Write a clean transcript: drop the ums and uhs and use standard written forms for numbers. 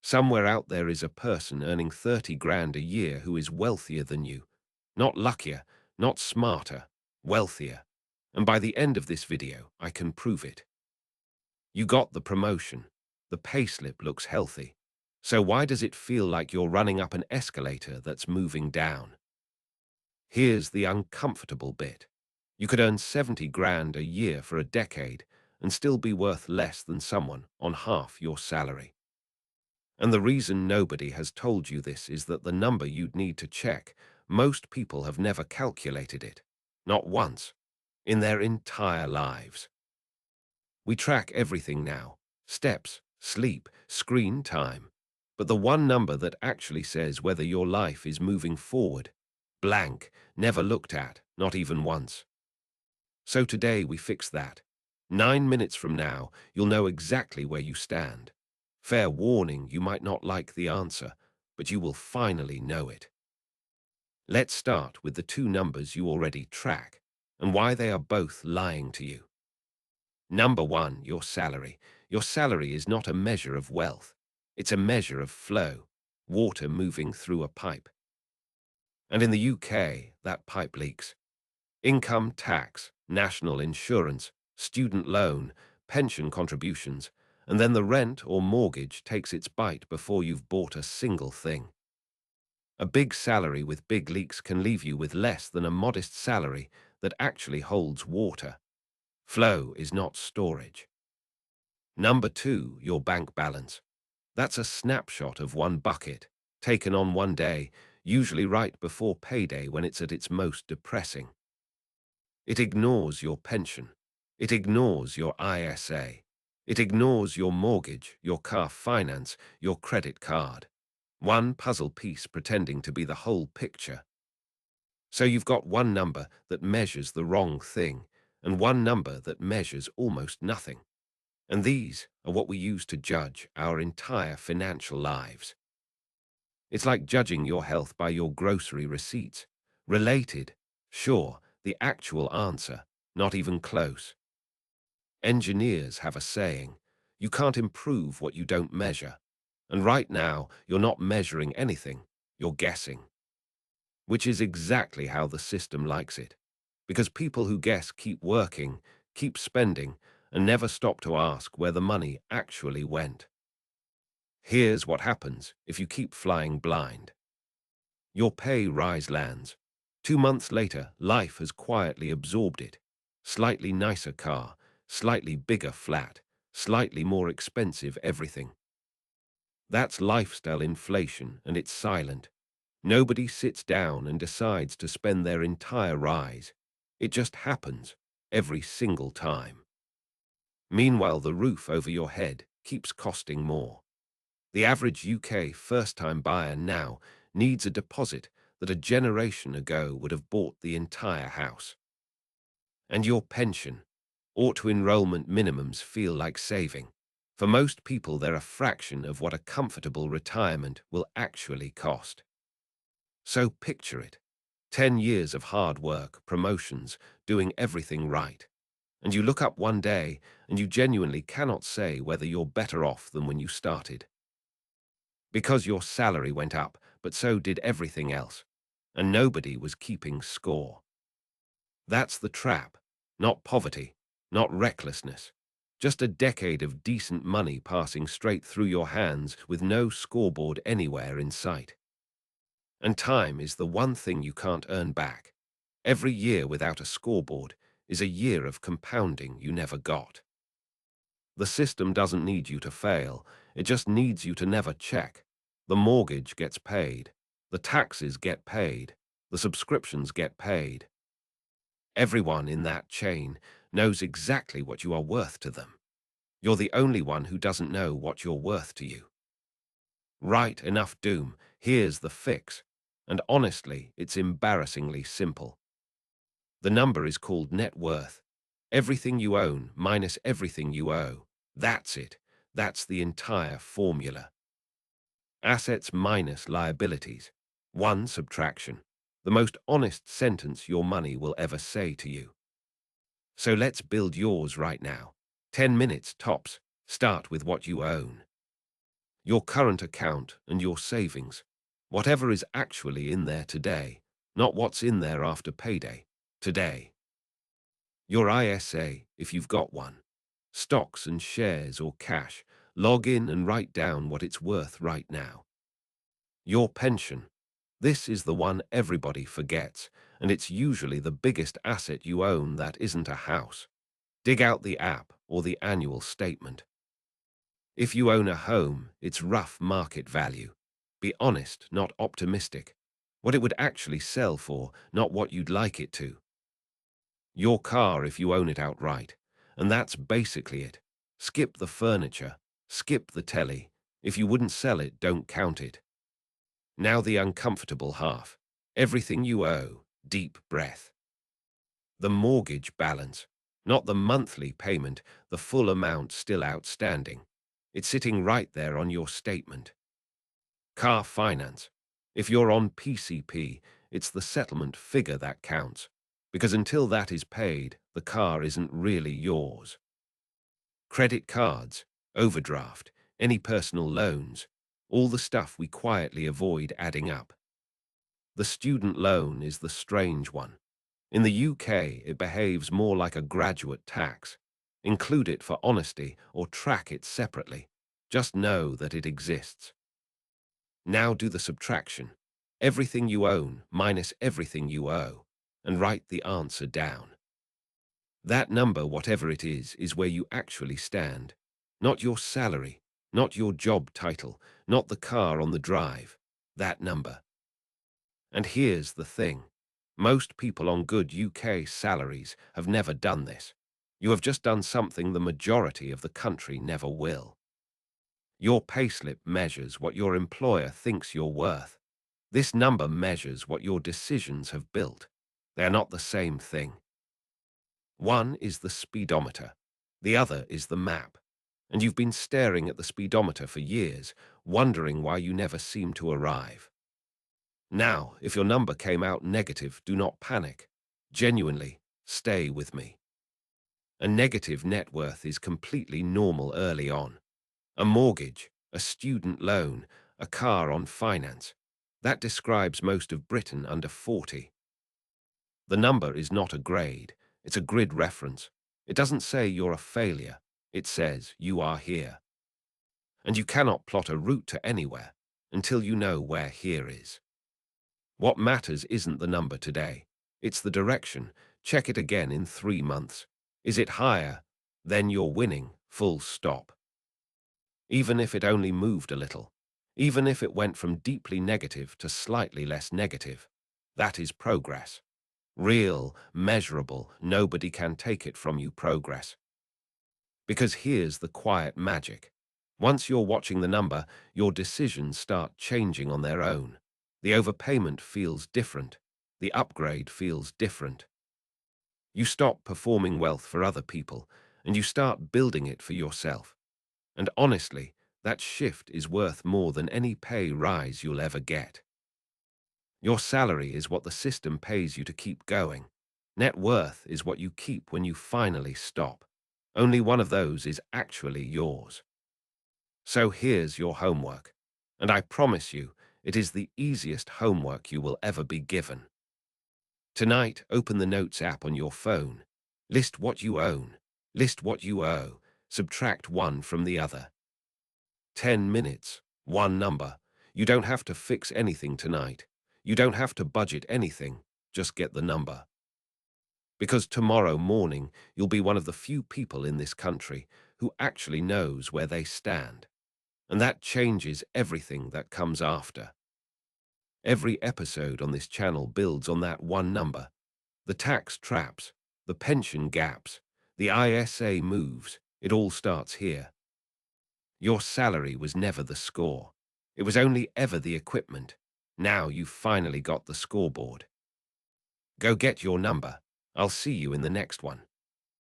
Somewhere out there is a person earning 30 grand a year who is wealthier than you. Not luckier, not smarter, wealthier. And by the end of this video, I can prove it. You got the promotion. The payslip looks healthy. So why does it feel like you're running up an escalator that's moving down? Here's the uncomfortable bit. You could earn 70 grand a year for a decade and still be worth less than someone on half your salary. And the reason nobody has told you this is that the number you'd need to check, most people have never calculated it. Not once. In their entire lives. We track everything now. Steps, sleep, screen time. But the one number that actually says whether your life is moving forward, blank, never looked at, not even once. So today we fix that. 9 minutes from now, you'll know exactly where you stand. Fair warning, you might not like the answer, but you will finally know it. Let's start with the two numbers you already track and why they are both lying to you. Number one, your salary. Your salary is not a measure of wealth. It's a measure of flow, water moving through a pipe. And in the UK, that pipe leaks. Income tax, national insurance, student loan, pension contributions, and then the rent or mortgage takes its bite before you've bought a single thing. A big salary with big leaks can leave you with less than a modest salary that actually holds water. Flow is not storage. Number two, your bank balance. That's a snapshot of one bucket, taken on one day, usually right before payday when it's at its most depressing. It ignores your pension. It ignores your ISA. It ignores your mortgage, your car finance, your credit card. One puzzle piece pretending to be the whole picture. So you've got one number that measures the wrong thing, and one number that measures almost nothing. And these are what we use to judge our entire financial lives. It's like judging your health by your grocery receipts. Related, sure, the actual answer, not even close. Engineers have a saying, you can't improve what you don't measure. And right now, you're not measuring anything, you're guessing. Which is exactly how the system likes it. Because people who guess keep working, keep spending, and never stop to ask where the money actually went. Here's what happens if you keep flying blind. Your pay rise lands. 2 months later, life has quietly absorbed it. Slightly nicer car, slightly bigger flat, slightly more expensive everything. That's lifestyle inflation, and it's silent. Nobody sits down and decides to spend their entire rise. It just happens, every single time. Meanwhile, the roof over your head keeps costing more. The average UK first-time buyer now needs a deposit that a generation ago would have bought the entire house. And your pension, auto-enrollment minimums feel like saving. For most people, they're a fraction of what a comfortable retirement will actually cost. So picture it. 10 years of hard work, promotions, doing everything right. And you look up one day and you genuinely cannot say whether you're better off than when you started. Because your salary went up, but so did everything else. And nobody was keeping score. That's the trap. Not poverty, not recklessness. Just a decade of decent money passing straight through your hands with no scoreboard anywhere in sight. And time is the one thing you can't earn back. Every year without a scoreboard is a year of compounding you never got. The system doesn't need you to fail, it just needs you to never check. The mortgage gets paid, the taxes get paid, the subscriptions get paid. Everyone in that chain knows exactly what you are worth to them. You're the only one who doesn't know what you're worth to you. Right, enough doom. Here's the fix. And honestly, it's embarrassingly simple. The number is called net worth. Everything you own minus everything you owe. That's it. That's the entire formula. Assets minus liabilities. One subtraction. The most honest sentence your money will ever say to you. So let's build yours right now. 10 minutes tops. Start with what you own. Your current account and your savings. Whatever is actually in there today, not what's in there after payday. Today. Your ISA, if you've got one. Stocks and shares or cash. Log in and write down what it's worth right now. Your pension. This is the one everybody forgets, and it's usually the biggest asset you own that isn't a house. Dig out the app or the annual statement. If you own a home, it's rough market value. Be honest, not optimistic. What it would actually sell for, not what you'd like it to. Your car if you own it outright. And that's basically it. Skip the furniture. Skip the telly. If you wouldn't sell it, don't count it. Now the uncomfortable half. Everything you owe. Deep breath. The mortgage balance. Not the monthly payment, the full amount still outstanding. It's sitting right there on your statement. Car finance. If you're on PCP, it's the settlement figure that counts. Because until that is paid, the car isn't really yours. Credit cards, overdraft, any personal loans, all the stuff we quietly avoid adding up. The student loan is the strange one. In the UK, it behaves more like a graduate tax. Include it for honesty or track it separately. Just know that it exists. Now do the subtraction. Everything you own minus everything you owe, and write the answer down. That number, whatever it is where you actually stand. Not your salary, not your job title, not the car on the drive. That number. And here's the thing. Most people on good UK salaries have never done this. You have just done something the majority of the country never will. Your payslip measures what your employer thinks you're worth. This number measures what your decisions have built. They are not the same thing. One is the speedometer. The other is the map. And you've been staring at the speedometer for years, wondering why you never seem to arrive. Now, if your number came out negative, do not panic. Genuinely, stay with me. A negative net worth is completely normal early on. A mortgage, a student loan, a car on finance. That describes most of Britain under 40. The number is not a grade, it's a grid reference. It doesn't say you're a failure, it says you are here. And you cannot plot a route to anywhere until you know where here is. What matters isn't the number today, it's the direction. Check it again in 3 months. Is it higher? Then you're winning, full stop. Even if it only moved a little, even if it went from deeply negative to slightly less negative, that is progress. Real, measurable, nobody can take it from you progress. Because here's the quiet magic. Once you're watching the number, your decisions start changing on their own. The overpayment feels different. The upgrade feels different. You stop performing wealth for other people, and you start building it for yourself. And honestly, that shift is worth more than any pay rise you'll ever get. Your salary is what the system pays you to keep going. Net worth is what you keep when you finally stop. Only one of those is actually yours. So here's your homework. And I promise you, it is the easiest homework you will ever be given. Tonight, open the Notes app on your phone. List what you own. List what you owe. Subtract one from the other. 10 minutes, one number. You don't have to fix anything tonight. You don't have to budget anything. Just get the number. Because tomorrow morning, you'll be one of the few people in this country who actually knows where they stand. And that changes everything that comes after. Every episode on this channel builds on that one number. The tax traps, the pension gaps, the ISA moves, it all starts here. Your salary was never the score. It was only ever the equipment. Now you've finally got the scoreboard. Go get your number. I'll see you in the next one.